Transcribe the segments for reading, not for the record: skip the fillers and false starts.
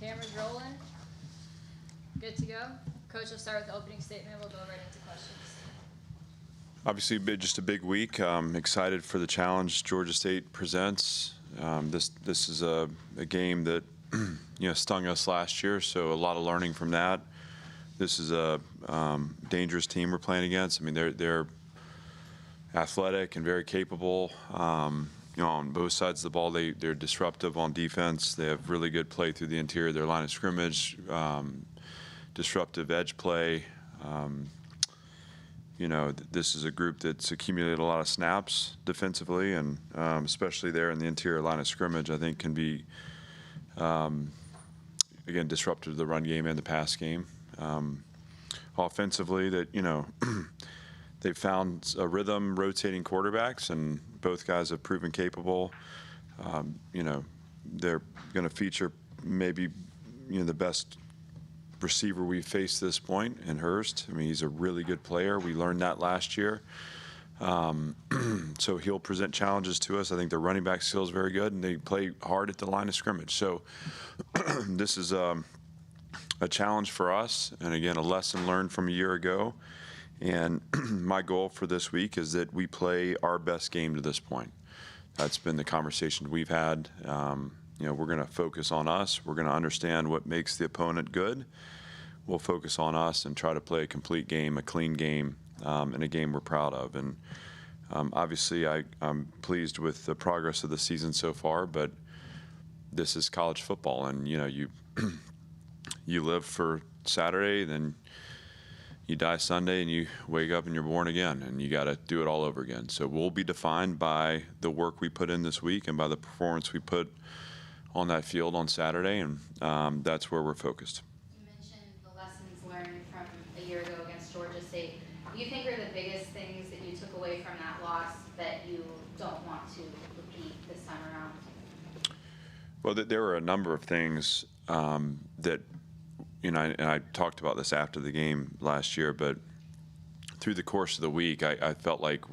Cameras rolling. Good to go. Coach will start with the opening statement. We'll go right into questions. Obviously, just a big week. Excited for the challenge Georgia State presents. This is a game that stung us last year, so a lot of learning from that. This is a dangerous team we're playing against. I mean, they're athletic and very capable. On both sides of the ball, they're disruptive on defense. They have really good play through the interior of their line of scrimmage, disruptive edge play. This is a group that's accumulated a lot of snaps defensively, and especially there in the interior line of scrimmage, I think can be, again, disruptive to the run game and the pass game. Offensively, they've found a rhythm rotating quarterbacks, and both guys have proven capable. They're going to feature maybe the best receiver we've faced to this point in Hurst. I mean, he's a really good player. We learned that last year. So he'll present challenges to us. I think their running back skill is very good, and they play hard at the line of scrimmage. So this is a challenge for us, and again, a lesson learned from a year ago. And my goal for this week is that we play our best game to this point. That's been the conversation we've had. We're going to focus on us. We're going to understand what makes the opponent good. We'll focus on us and try to play a complete game, a clean game, and a game we're proud of. And obviously, I'm pleased with the progress of the season so far, but this is college football, and you live for Saturday, then you die Sunday, and you wake up and you're born again, and you got to do it all over again. So we'll be defined by the work we put in this week and by the performance we put on that field on Saturday, and that's where we're focused. You mentioned the lessons learned from a year ago against Georgia State. Do you think are the biggest things that you took away from that loss that you don't want to repeat this time around? Well, there were a number of things that, and I talked about this after the game last year, but through the course of the week, I felt like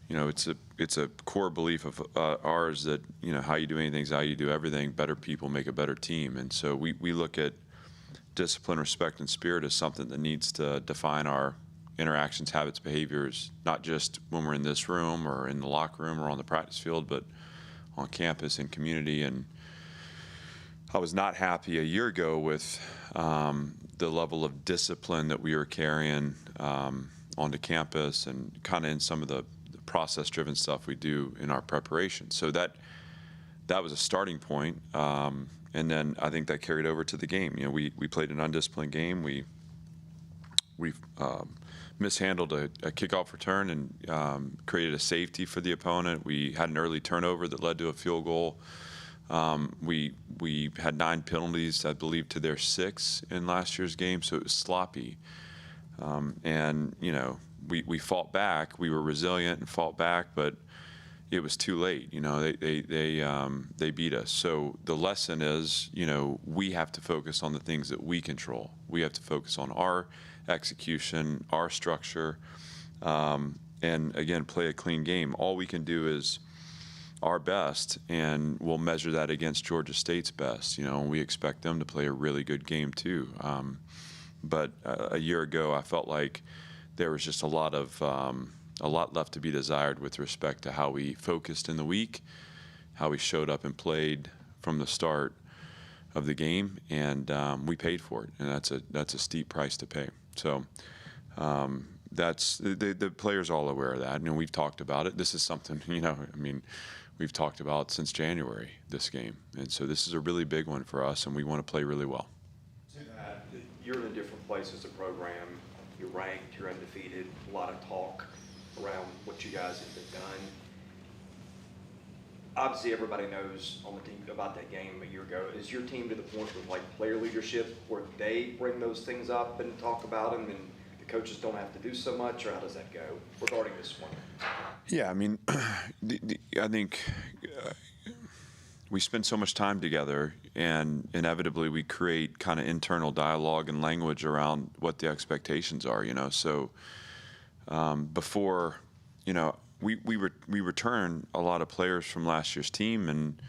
it's a core belief of ours that, how you do anything is how you do everything. Better people make a better team. And so we look at discipline, respect, and spirit as something that needs to define our interactions, habits, behaviors, not just when we're in this room or in the locker room or on the practice field, but on campus and community. And I was not happy a year ago with the level of discipline that we were carrying onto campus and kind of in some of the process-driven stuff we do in our preparation. So that was a starting point, and then I think that carried over to the game. We played an undisciplined game. We mishandled a kickoff return and created a safety for the opponent. We had an early turnover that led to a field goal. We had 9 penalties, I believe, to their 6 in last year's game, so it was sloppy. And we fought back. We were resilient and fought back, but it was too late. They beat us. So the lesson is, we have to focus on the things that we control. We have to focus on our execution, our structure, and again, play a clean game. All we can do is our best, and we'll measure that against Georgia State's best. We expect them to play a really good game too. But a year ago, I felt like there was just a lot left to be desired with respect to how we focused in the week, how we showed up and played from the start of the game, and we paid for it, and that's a steep price to pay. So that's the players are all aware of that, and we've talked about it. This is something we've talked about since January, this game, and so this is a really big one for us, and we want to play really well. You're in a different place as a program. You're ranked, you're undefeated, a lot of talk around what you guys have done. Obviously, everybody knows on the team about that game a year ago. Is your team to the point with player leadership where they bring those things up and talk about them, and the coaches don't have to do so much, or how does that go regarding this one? Yeah, I think we spend so much time together, and inevitably we create kind of internal dialogue and language around what the expectations are. So before, we return a lot of players from last year's team, and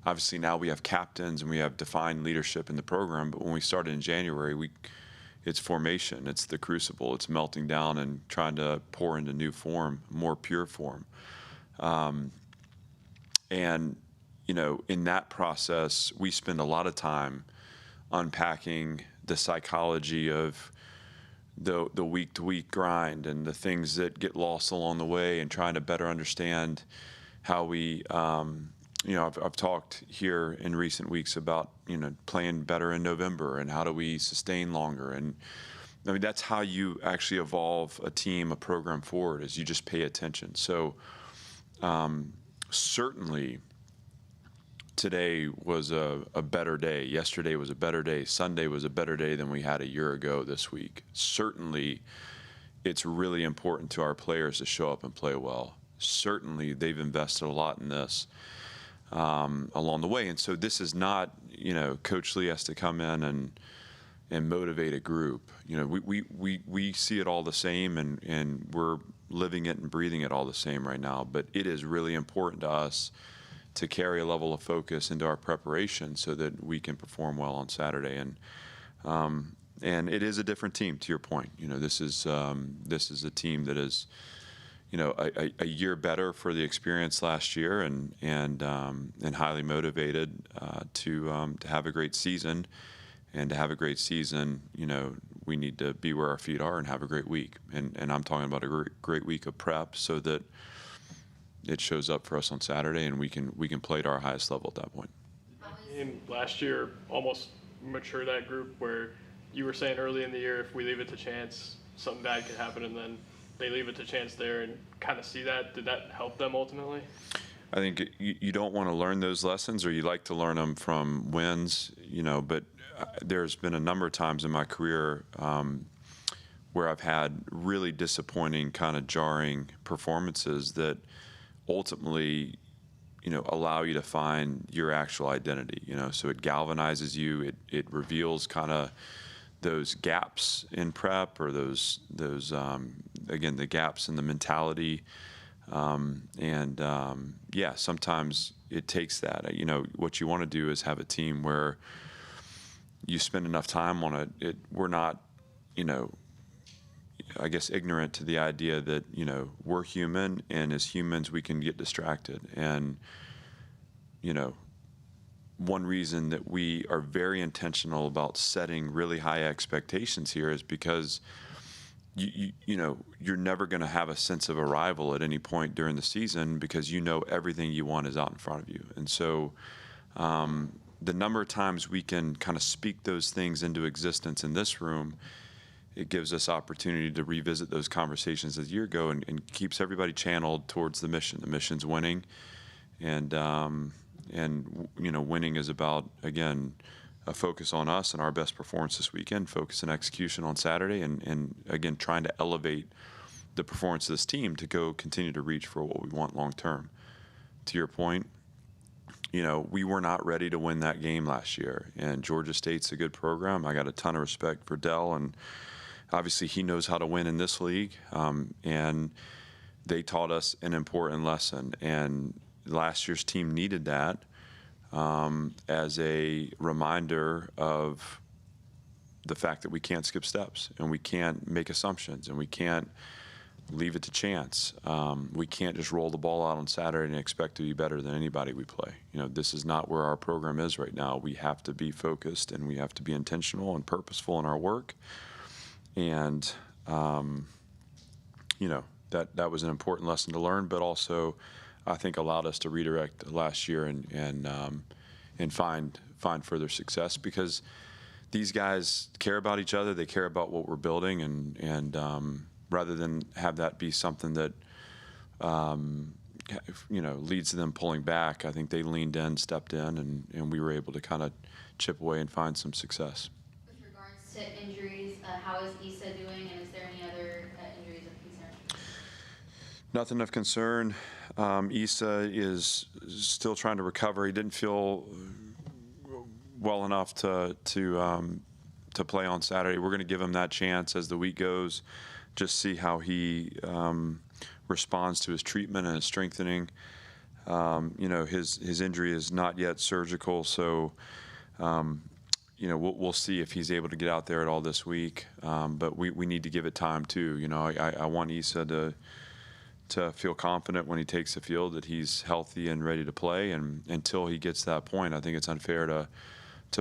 obviously now we have captains and we have defined leadership in the program, but when we started in January, it's formation, it's the crucible, it's melting down and trying to pour into new form, more pure form. And, in that process, we spend a lot of time unpacking the psychology of the week-to-week grind and the things that get lost along the way, and trying to better understand how we, I've talked here in recent weeks about, playing better in November and how do we sustain longer. And I mean, that's how you actually evolve a team, a program forward, is you just pay attention. So certainly today was a better day. Yesterday was a better day. Sunday was a better day than we had a year ago this week. Certainly it's really important to our players to show up and play well. Certainly they've invested a lot in this along the way. And so this is not, Coach Lea has to come in and motivate a group. We see it all the same, and we're living it and breathing it all the same right now. But it is really important to us to carry a level of focus into our preparation so that we can perform well on Saturday. And it is a different team, to your point. This is a team that is, a year better for the experience last year, and highly motivated to have a great season. And to have a great season, we need to be where our feet are and have a great week. And I'm talking about a great week of prep so that it shows up for us on Saturday and we can play at our highest level at that point. And last year almost matured that group where you were saying early in the year, if we leave it to chance, something bad could happen, and then they leave it to chance there and kind of see that. Did that help them ultimately? I think you don't want to learn those lessons, or you like to learn them from wins, but there's been a number of times in my career where I've had really disappointing, kind of jarring performances that ultimately, allow you to find your actual identity, so it galvanizes you, it reveals kind of those gaps in prep, or those again, the gaps in the mentality. Sometimes it takes that. What you want to do is have a team where you spend enough time on it. We're not, I guess, ignorant to the idea that, we're human, and as humans we can get distracted. And, one reason that we are very intentional about setting really high expectations here is because you're never going to have a sense of arrival at any point during the season, because everything you want is out in front of you. And so the number of times we can kind of speak those things into existence in this room, it gives us opportunity to revisit those conversations a year ago, and keeps everybody channeled towards the mission. The mission's winning, and winning is about, again, a focus on us and our best performance this weekend, focus and execution on Saturday, and again, trying to elevate the performance of this team to go continue to reach for what we want long term. To your point, we were not ready to win that game last year, and Georgia State's a good program. I got a ton of respect for Dell, and obviously he knows how to win in this league, and they taught us an important lesson, and last year's team needed that as a reminder of the fact that we can't skip steps, and we can't make assumptions, and we can't leave it to chance. We can't just roll the ball out on Saturday and expect to be better than anybody we play. This is not where our program is right now. We have to be focused, and we have to be intentional and purposeful in our work. And, that was an important lesson to learn, but also I think allowed us to redirect last year and find further success, because these guys care about each other. They care about what we're building, and rather than have that be something that leads to them pulling back, I think they leaned in, stepped in, and we were able to kind of chip away and find some success. With regards to injuries, how is Issa doing, and is there any other injuries of concern? Nothing of concern. Issa is still trying to recover. He didn't feel well enough to play on Saturday. We're going to give him that chance as the week goes, just see how he responds to his treatment and his strengthening. His injury is not yet surgical, so we'll see if he's able to get out there at all this week. But we need to give it time too. I want Issa to feel confident when he takes the field that he's healthy and ready to play. And until he gets to that point, I think it's unfair to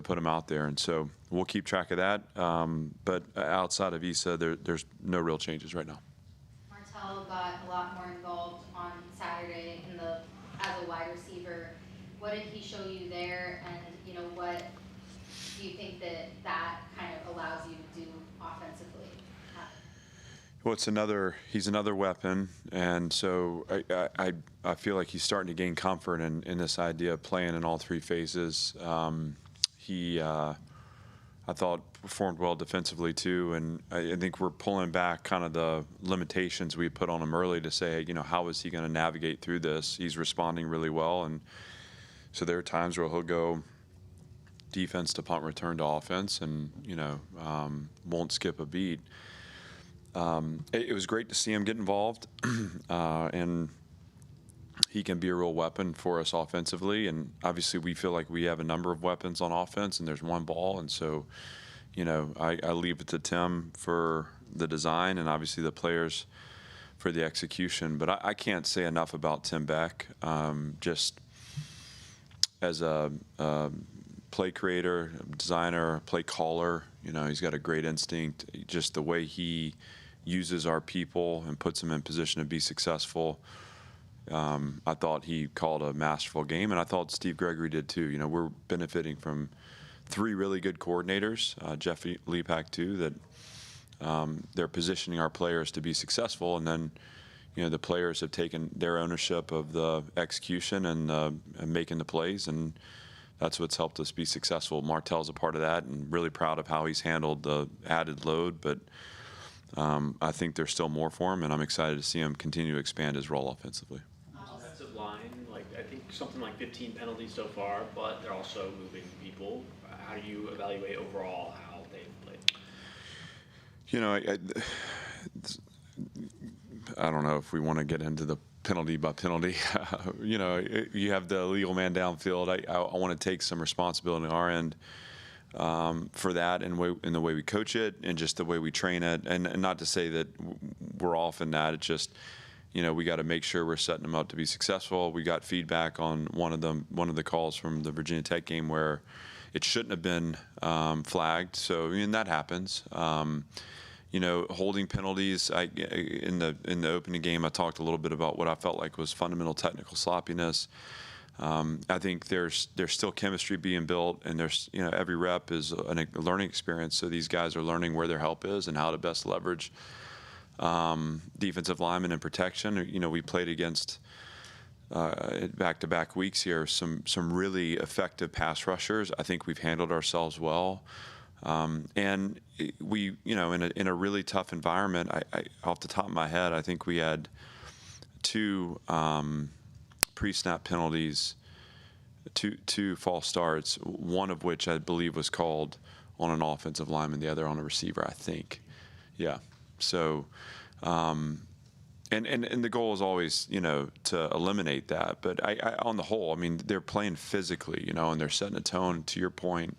put him out there. And so we'll keep track of that. But outside of Issa, there's no real changes right now. Martell got a lot more involved on Saturday as a wide receiver. What did he show you there, and what do you think that kind of allows you to do offensively? Well, he's another weapon, and so I feel like he's starting to gain comfort in this idea of playing in all three phases. He I thought performed well defensively too, and I think we're pulling back kind of the limitations we put on him early to say, how is he going to navigate through this? He's responding really well, and so there are times where he'll go defense to punt return to offense, and won't skip a beat. It was great to see him get involved, and he can be a real weapon for us offensively. And obviously we feel like we have a number of weapons on offense, and there's one ball. And so, I leave it to Tim for the design and obviously the players for the execution. But I can't say enough about Tim Beck, just as a play creator, designer, play caller. He's got a great instinct. Just the way he uses our people and puts them in position to be successful. I thought he called a masterful game, and I thought Steve Gregory did too. We're benefiting from three really good coordinators, Jeff Lepak too, that they're positioning our players to be successful, and then the players have taken their ownership of the execution and making the plays, and that's what's helped us be successful. Martell's a part of that, and really proud of how he's handled the added load, but I think there's still more for him, and I'm excited to see him continue to expand his role offensively. Offensive line, I think something like 15 penalties so far, but they're also moving people. How do you evaluate overall how they've played? I don't know if we want to get into the penalty by penalty. You have the legal man downfield. I want to take some responsibility on our end for that, and in the way we coach it and just the way we train it. And not to say that we're off in that. It's just, we got to make sure we're setting them up to be successful. We got feedback on one of the calls from the Virginia Tech game where it shouldn't have been flagged. So, that happens. Holding penalties. In the opening game, I talked a little bit about what I felt like was fundamental technical sloppiness. I think there's still chemistry being built, and there's every rep is a learning experience. So these guys are learning where their help is and how to best leverage defensive linemen and protection. We played against back-to-back weeks here some really effective pass rushers. I think we've handled ourselves well. And we, in a really tough environment, I off the top of my head, I think we had two pre-snap penalties, two false starts, one of which I believe was called on an offensive lineman, the other on a receiver, I think. Yeah. So, and the goal is always, to eliminate that. But I on the whole, they're playing physically, and they're setting a tone. To your point,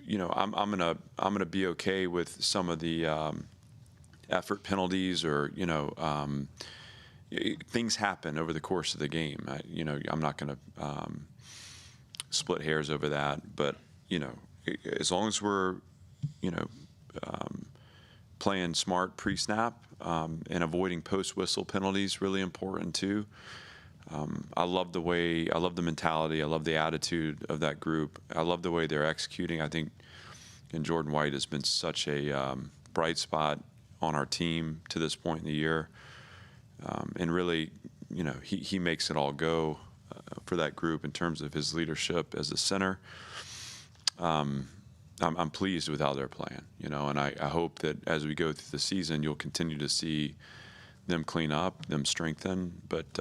I'm gonna be okay with some of the effort penalties, or things happen over the course of the game. I'm not gonna split hairs over that, but as long as we're playing smart pre-snap and avoiding post-whistle penalties, really important too. I love the mentality. I love the attitude of that group. I love the way they're executing. I think, and Jordan White has been such a bright spot on our team to this point in the year. And really, he makes it all go for that group in terms of his leadership as a center. I'm pleased with how they're playing, and I hope that as we go through the season, you'll continue to see them clean up, them strengthen. But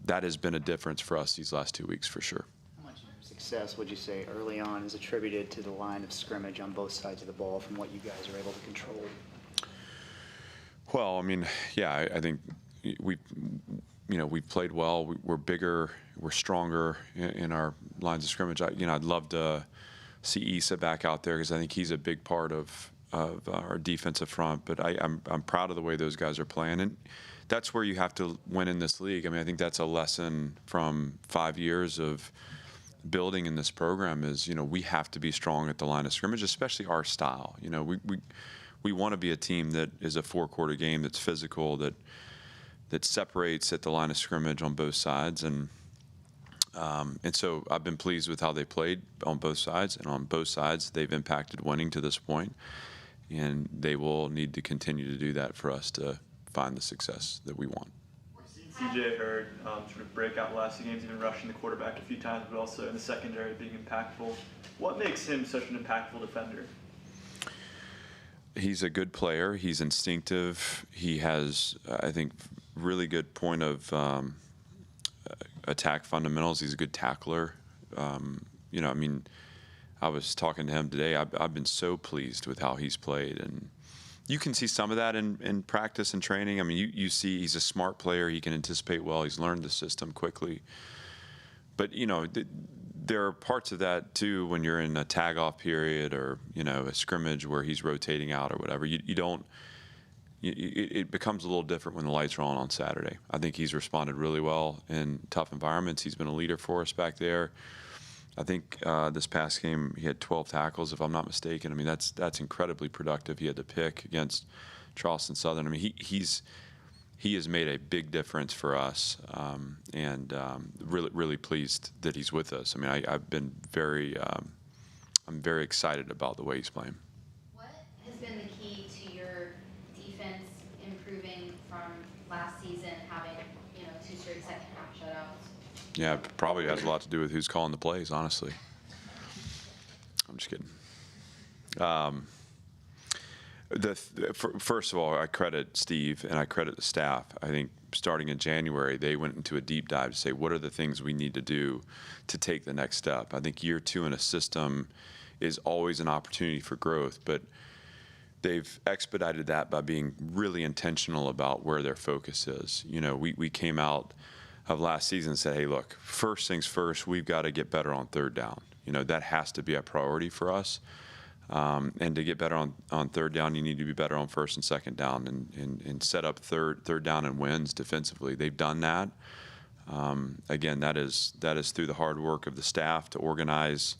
that has been a difference for us these last 2 weeks for sure. How much of your success would you say early on is attributed to the line of scrimmage on both sides of the ball from what you guys are able to control? Well, I think we've played well. We're bigger. We're stronger in our lines of scrimmage. I'd love to see Issa back out there because I think he's a big part of our defensive front. But I'm proud of the way those guys are playing, and that's where you have to win in this league. I mean, I think that's a lesson from 5 years of building in this program is, we have to be strong at the line of scrimmage, especially our style. We want to be a team that is a 4-quarter game that's physical, that separates at the line of scrimmage on both sides. And so I've been pleased with how they played on both sides, and on both sides they've impacted winning to this point, and they will need to continue to do that for us to find the success that we want. CJ Hurd sort of break out the last 2 games, even rushing the quarterback a few times, but also in the secondary being impactful. What makes him such an impactful defender? He's a good player. He's instinctive. He has, I think, really good point of attack fundamentals. He's a good tackler. I was talking to him today. I've been so pleased with how he's played, and you can see some of that in practice and training. I mean, you see he's a smart player. He can anticipate well. He's learned the system quickly. But, there are parts of that, too, when you're in a tag-off period or, a scrimmage where he's rotating out or whatever. It becomes a little different when the lights are on Saturday. I think he's responded really well in tough environments. He's been a leader for us back there. I think this past game he had 12 tackles, if I'm not mistaken. I mean, that's incredibly productive. He had to pick against Charleston Southern. I mean, he has made a big difference for us, and really pleased that he's with us. I mean, I've been I'm very excited about the way he's playing. What has been the key to your defense improving from last season, having 2 straight second half shutouts? Yeah, it probably has a lot to do with who's calling the plays, honestly. I'm just kidding. First of all, I credit Steve and I credit the staff. I think starting in January, they went into a deep dive to say, what are the things we need to do to take the next step? I think year 2 in a system is always an opportunity for growth, but they've expedited that by being really intentional about where their focus is. We came out of last season and said, hey, look, first things first, we've got to get better on 3rd down. That has to be a priority for us. And to get better on 3rd down, you need to be better on 1st and 2nd down and set up third down and wins defensively. They've done that. Again, that is through the hard work of the staff to organize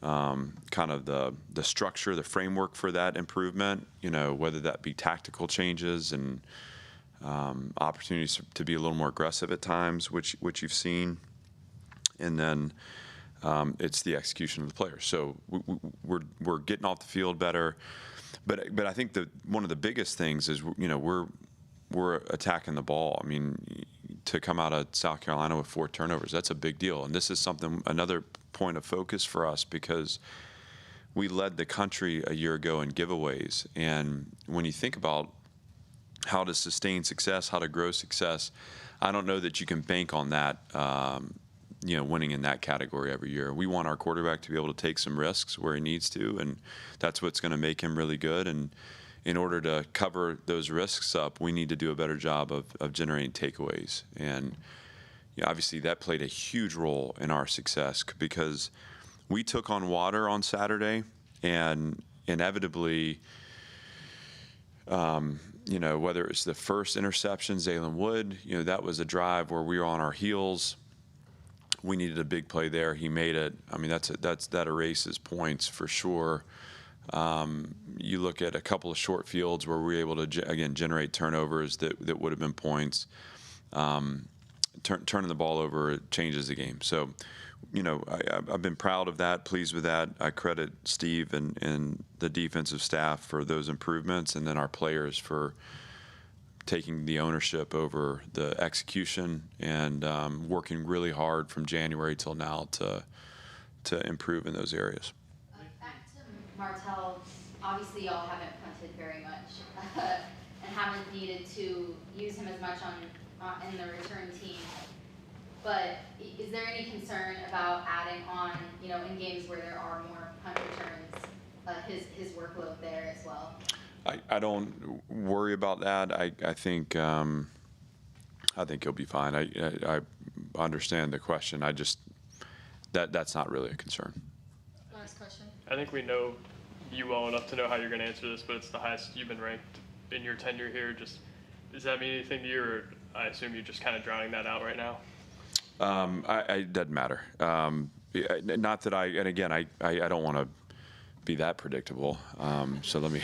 kind of the structure, the framework for that improvement, whether that be tactical changes and opportunities to be a little more aggressive at times, which you've seen. And then it's the execution of the players. So we're getting off the field better, but I think that one of the biggest things is we're attacking the ball. I mean, to come out of South Carolina with 4 turnovers, that's a big deal. And this is another point of focus for us because we led the country a year ago in giveaways. And when you think about how to sustain success, how to grow success, I don't know that you can bank on that. Winning in that category every year. We want our quarterback to be able to take some risks where he needs to, and that's what's going to make him really good. And in order to cover those risks up, we need to do a better job of generating takeaways. And obviously that played a huge role in our success because we took on water on Saturday, and inevitably, whether it's the first interception, Zaylen Wood, that was a drive where we were on our heels. We needed a big play there. He made it. I mean, that erases points for sure. You look at a couple of short fields where we were able to, again, generate turnovers that would have been points. Turning the ball over changes the game. So, I've been proud of that, pleased with that. I credit Steve and the defensive staff for those improvements, and then our players for taking the ownership over the execution and working really hard from January till now to improve in those areas. Back to Martell, obviously y'all haven't punted very much and haven't needed to use him as much in the return team. But is there any concern about adding on, in games where there are more punt returns, his workload there as well? I don't worry about that. I think I think he'll be fine. I understand the question. I just, that's not really a concern. Last question. I think we know you well enough to know how you're going to answer this, but it's the highest you've been ranked in your tenure here. Just, does that mean anything to you, or I assume you're just kind of drowning that out right now? It doesn't matter. Not that and again, I don't want to be that predictable. So let me.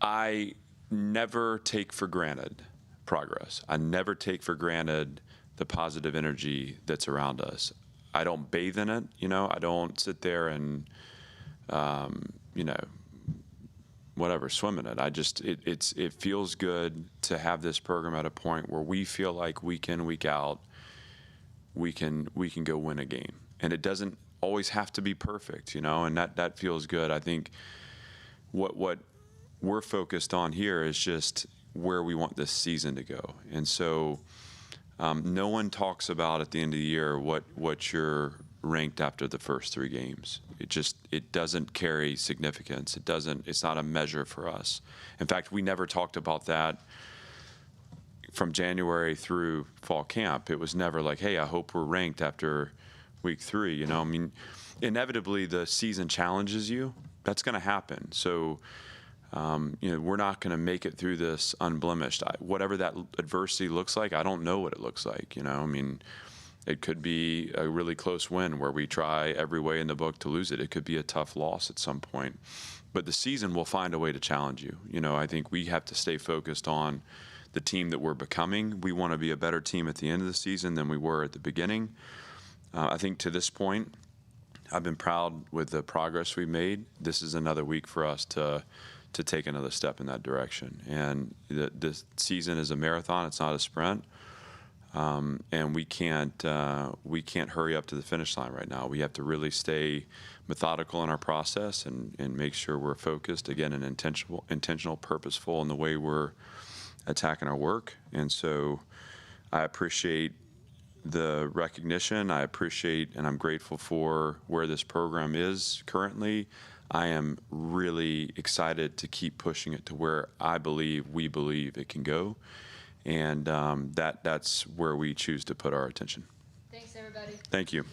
I never take for granted progress. I never take for granted the positive energy that's around us. I don't bathe in it, I don't sit there and, whatever, swim in it. It feels good to have this program at a point where we feel like week in, week out, we can go win a game. And it doesn't always have to be perfect, and that feels good. I think what we're focused on here is just where we want this season to go. And so no one talks about at the end of the year what you're ranked after the first 3 games. It doesn't carry significance. It's not a measure for us. In fact, we never talked about that from January through fall camp. It was never like, hey, I hope we're ranked after week 3. Inevitably the season challenges you. That's going to happen. So, we're not going to make it through this unblemished. Whatever that adversity looks like, I don't know what it looks like. It could be a really close win where we try every way in the book to lose it. It could be a tough loss at some point. But the season will find a way to challenge you. I think we have to stay focused on the team that we're becoming. We want to be a better team at the end of the season than we were at the beginning. I think to this point, I've been proud with the progress we made. This is another week for us to take another step in that direction. And this season is a marathon; it's not a sprint. And we can't hurry up to the finish line right now. We have to really stay methodical in our process and make sure we're focused, again, and intentional, purposeful in the way we're attacking our work. And so I appreciate the recognition. I appreciate and I'm grateful for where this program is currently. I am really excited to keep pushing it to where we believe it can go. And that's where we choose to put our attention. Thanks, everybody. Thank you.